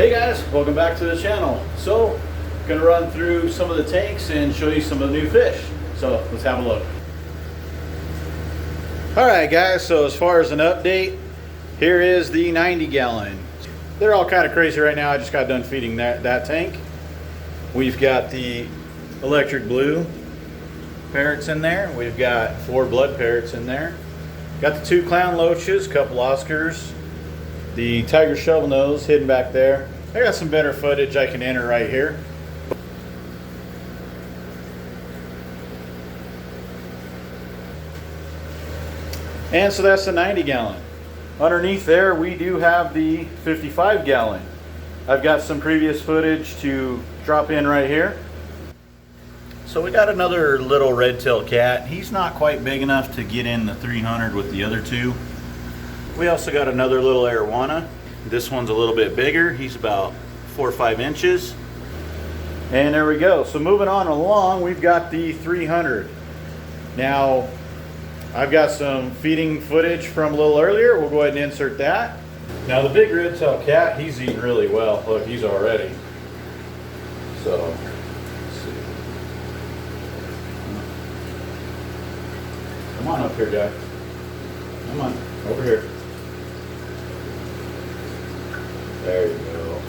Hey guys, welcome back to the channel. So, gonna run through some of the tanks and show you some of the new fish. So let's have a look. Alright guys, so as far as an update, here is the 90 gallon. They're all kind of crazy right now. I just got done feeding that tank. We've got the electric blue parrots in there. We've got 4 blood parrots in there. Got the 2 clown loaches, a couple Oscars. The tiger shovel nose hidden back there. I got some better footage I can enter right here. And so that's the 90 gallon. Underneath there we do have the 55 gallon. I've got some previous footage to drop in right here. So we got another little red-tailed cat. He's not quite big enough to get in the 300 with the other 2. We also got another little arowana. This one's a little bit bigger. He's about 4 or 5 inches. And there we go. So moving on along, we've got the 300. Now, I've got some feeding footage from a little earlier. We'll go ahead and insert that. Now the big red-tailed cat, he's eating really well. Look, he's all ready. So, let's see. Come on up here, guy. Come on, over here. There you go.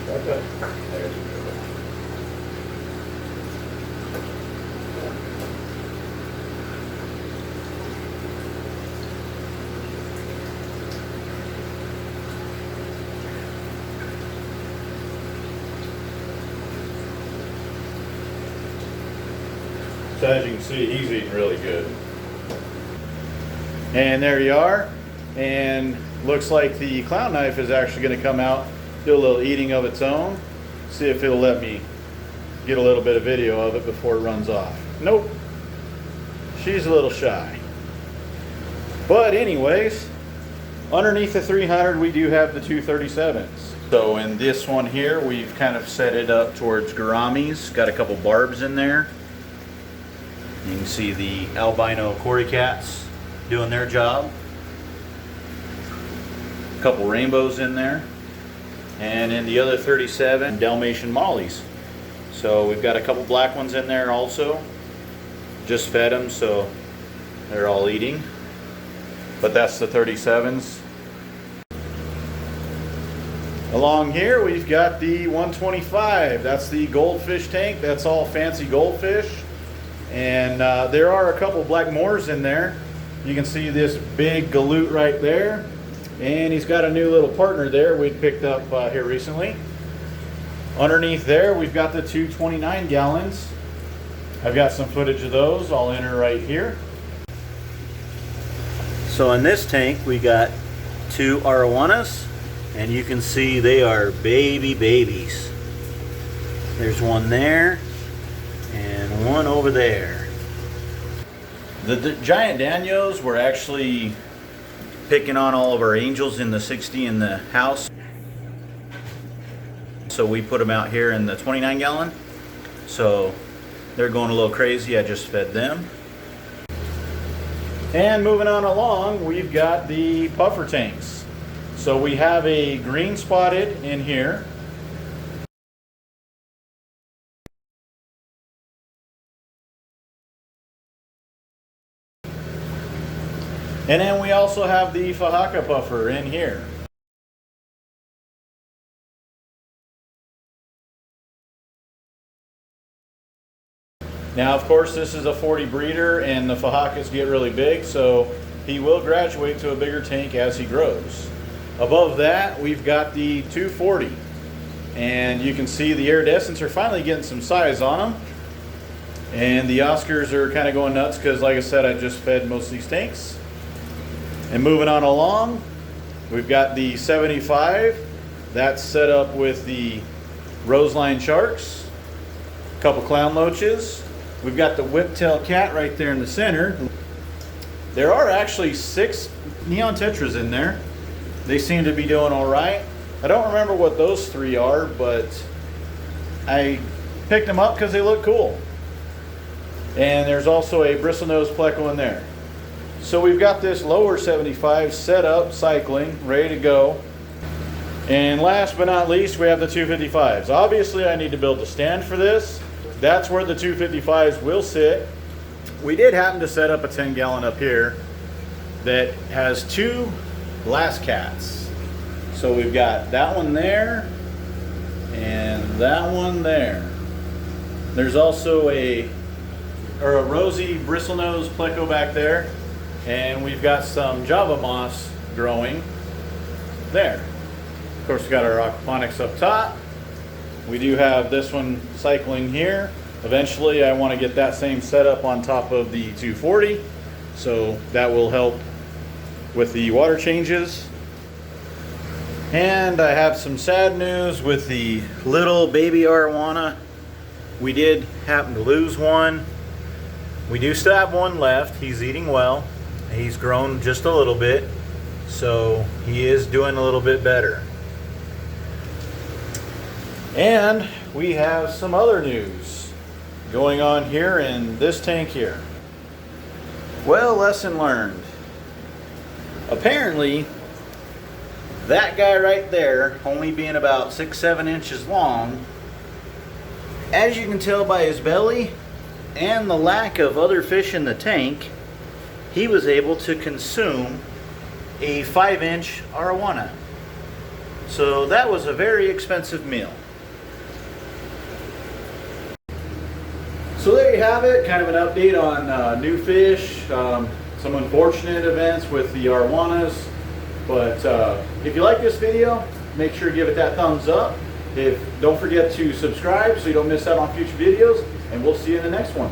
Back up. There you go. So as you can see, he's eating really good. And there you are. And looks like the clown knife is actually going to come out, do a little eating of its own. See if it'll let me get a little bit of video of it before it runs off. Nope. She's a little shy. But anyways, underneath the 300 we do have the 237s. So in this one here, we've kind of set it up towards gouramis. Got a couple barbs in there. You can see the albino cory cats doing their job. A couple rainbows in there. And in the other 37, Dalmatian mollies. So we've got a couple black ones in there also. Just fed them, so they're all eating. But that's the 37s. Along here we've got the 125. That's the goldfish tank. That's all fancy goldfish. And there are a couple black moors in there. You can see this big galoot right there. And he's got a new little partner there we picked up here recently. Underneath there we've got the 229 gallons. I've got some footage of those. I'll enter right here. So in this tank we got 2 arowanas. And you can see they are babies. There's one there. And one over there. The giant danios were actually picking on all of our angels in the 60 in the house. So we put them out here in the 29 gallon. So they're going a little crazy. I just fed them. And moving on along, we've got the puffer tanks. So we have a green spotted in here. And then we also have the Fahaka puffer in here. Now of course this is a 40 breeder and the Fahakas get really big, so he will graduate to a bigger tank as he grows. Above that we've got the 240. And you can see the iridescents are finally getting some size on them. And the Oscars are kind of going nuts because like I said, I just fed most of these tanks. And moving on along, we've got the 75. That's set up with the roseline sharks, a couple clown loaches. We've got the whiptail cat right there in the center. There are actually 6 neon tetras in there. They seem to be doing all right. I don't remember what those 3 are, but I picked them up because they look cool. And there's also a bristlenose pleco in there. So we've got this lower 75 set up, cycling, ready to go. And last but not least, we have the 255s. Obviously, I need to build a stand for this. That's where the 255s will sit. We did happen to set up a 10-gallon up here that has 2 glass cats. So we've got that one there and that one there. There's also a rosy bristlenose pleco back there, and we've got some Java moss growing there. Of course, we got our aquaponics up top. We do have this one cycling here. Eventually, I want to get that same setup on top of the 240, so that will help with the water changes. And I have some sad news with the little baby arowana. We did happen to lose one. We do still have one left. He's eating well. He's grown just a little bit, so he is doing a little bit better. And we have some other news going on here in this tank here. Well, lesson learned. Apparently, that guy right there, only being about 6-7 inches long, as you can tell by his belly and the lack of other fish in the tank, he was able to consume a 5-inch arowana. So that was a very expensive meal. So there you have it, kind of an update on new fish, some unfortunate events with the arowanas. But if you like this video, make sure to give it that thumbs up. Don't forget to subscribe so you don't miss out on future videos, and we'll see you in the next one.